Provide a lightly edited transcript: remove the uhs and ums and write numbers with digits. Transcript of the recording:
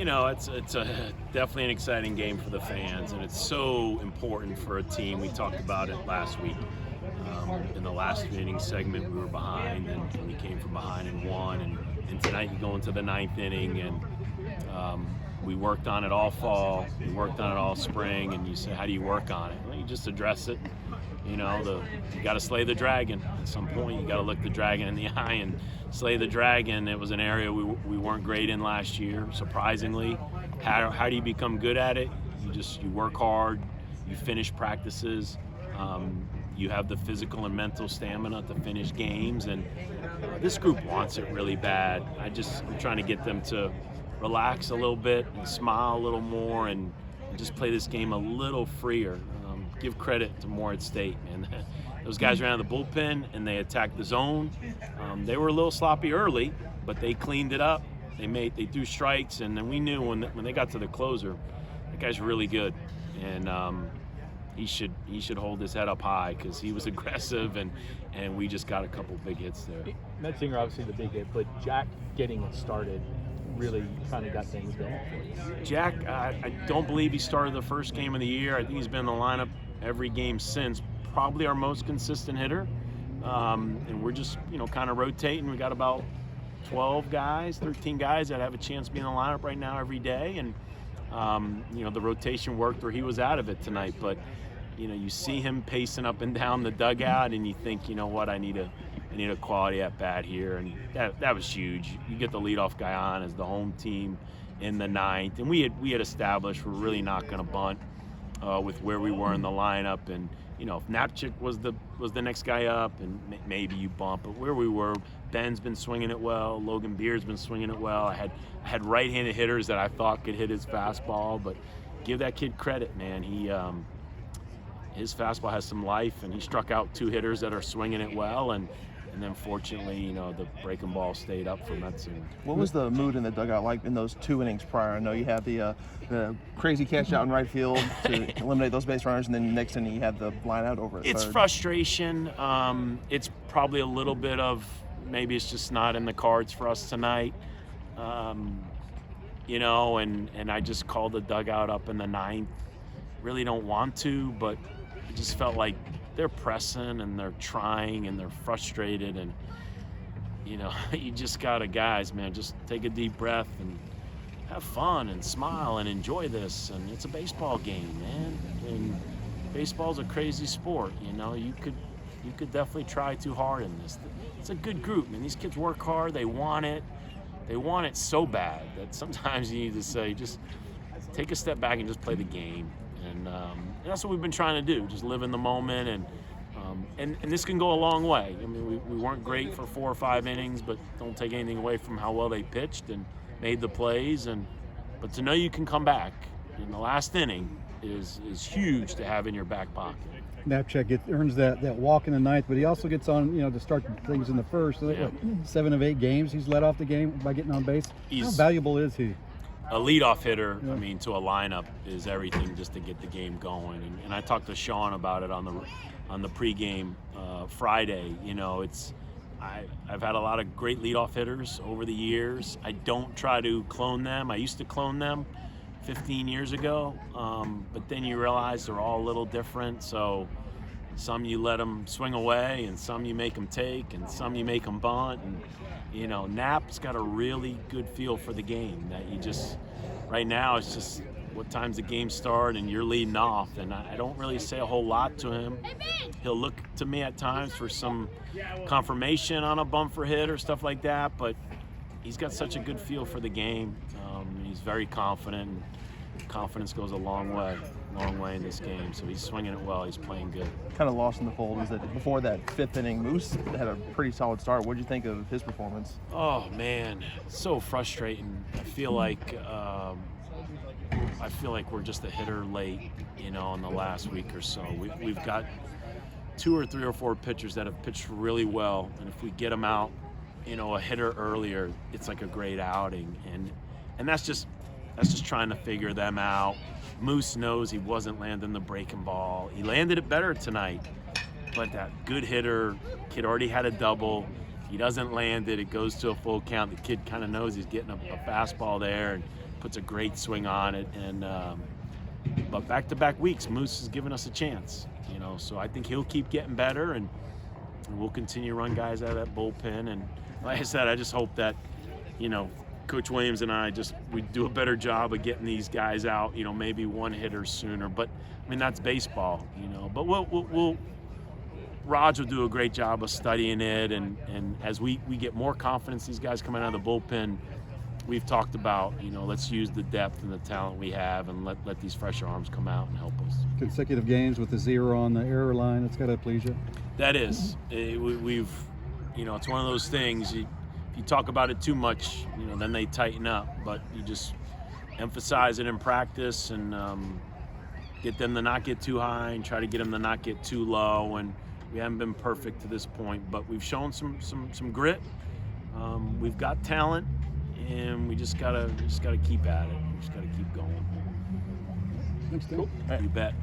it's definitely an exciting game for the fans, and it's so important for a team. We talked about it last week. In the last inning segment, we were behind, and we came from behind and won. And tonight, you go into the ninth inning, and we worked on it all fall. We worked on it all spring. And you say, how do you work on it? Well, you just address it. You got to slay the dragon. At some point, you got to look the dragon in the eye and slay the dragon. It was an area we weren't great in last year, surprisingly. How do you become good at it? You work hard. You finish practices. You have the physical and mental stamina to finish games, and this group wants it really bad. I'm trying to get them to relax a little bit and smile a little more and just play this game a little freer. Give credit to Morehead State, man. Those guys ran out of the bullpen and they attacked the zone. They were a little sloppy early, but they cleaned it up. They threw strikes, and then we knew when they got to the closer, that guy's really good, and he should hold his head up high because he was aggressive, and we just got a couple big hits there. Metzinger, obviously the big hit, but Jack getting it started really kind of got things going. Jack, I don't believe he started the first game of the year. I think he's been in the lineup every game since. Probably our most consistent hitter, and we're just kind of rotating. We got about 13 guys that have a chance to be in the lineup right now every day, and the rotation worked where he was out of it tonight. But you see him pacing up and down the dugout, and you think, I need a quality at bat here, and that was huge. You get the leadoff guy on as the home team in the ninth, and we had established we're really not going to bunt with where we were in the lineup, and if Napchik was the next guy up, and maybe you bump, but where we were, Ben's been swinging it well, Logan Beer's been swinging it well. I had right-handed hitters that I thought could hit his fastball, but give that kid credit, man. His fastball has some life, and he struck out 2 hitters that are swinging it well, and then fortunately, the breaking ball stayed up for Metzinger. What was the mood in the dugout like in those 2 innings prior? I know you had the crazy catch out in right field to eliminate those base runners, and then next inning you had the line out over at It's third. Frustration. It's probably a little bit of maybe it's just not in the cards for us tonight. And I just called the dugout up in the ninth. Really don't want to, but it just felt like they're pressing and they're trying and they're frustrated, and you just gotta, guys, man, just take a deep breath and have fun and smile and enjoy this. And it's a baseball game, man, and baseball's a crazy sport. You could definitely try too hard in this. It's a good group, man. These kids work hard. They want it so bad that sometimes you need to say, just take a step back and just play the game. And that's what we've been trying to do, just live in the moment, and this can go a long way. I mean, we weren't great for 4 or 5 innings, but don't take anything away from how well they pitched and made the plays. But to know you can come back in the last inning is huge to have in your back pocket. Napchik earns that walk in the ninth, but he also gets on, to start things in the first. So Yeah. 7 of 8 games, he's led off the game by getting on base. How valuable is he? A leadoff hitter, Yeah. I mean, to a lineup is everything just to get the game going. And I talked to Sean about it on the pregame Friday. I've had a lot of great leadoff hitters over the years. I don't try to clone them. I used to clone them 15 years ago, but then you realize they're all a little different. So some you let them swing away, and some you make them take, and some you make them bunt. And Nap's got a really good feel for the game that right now it's just what time's the game start and you're leading off, and I don't really say a whole lot to him. He'll look to me at times for some confirmation on a bumper hit or stuff like that, but he's got such a good feel for the game. He's very confident. Confidence goes a long way in this game. So he's swinging it well. He's playing good. Kind of lost in the fold is that before that 5th inning, Moose had a pretty solid start. What did you think of his performance? Oh man, so frustrating. I feel like we're just a hitter late, in the last week or so. We've got 2 or 3 or 4 pitchers that have pitched really well, and if we get them out, a hitter earlier, it's like a great outing, and that's just trying to figure them out. Moose knows he wasn't landing the breaking ball. He landed it better tonight, but that good hitter, kid already had a double. He doesn't land it, it goes to a full count. The kid kind of knows he's getting a fastball there, and puts a great swing on it. And but back-to-back weeks, Moose has given us a chance. So I think he'll keep getting better, and we'll continue to run guys out of that bullpen. And like I said, I just hope that Coach Williams and we do a better job of getting these guys out, maybe one hitter sooner. But I mean, that's baseball, But Raj will do a great job of studying it, and as we get more confidence, these guys coming out of the bullpen, we've talked about, let's use the depth and the talent we have, and let these fresh arms come out and help us. Consecutive games with the 0 on the error line, that's got to please you. That is, we've, it's one of those things. If you talk about it too much, then they tighten up. But you just emphasize it in practice and get them to not get too high and try to get them to not get too low. And we haven't been perfect to this point, but we've shown some grit. We've got talent, and we just gotta keep at it. We just gotta keep going. Thanks, Tim. You bet.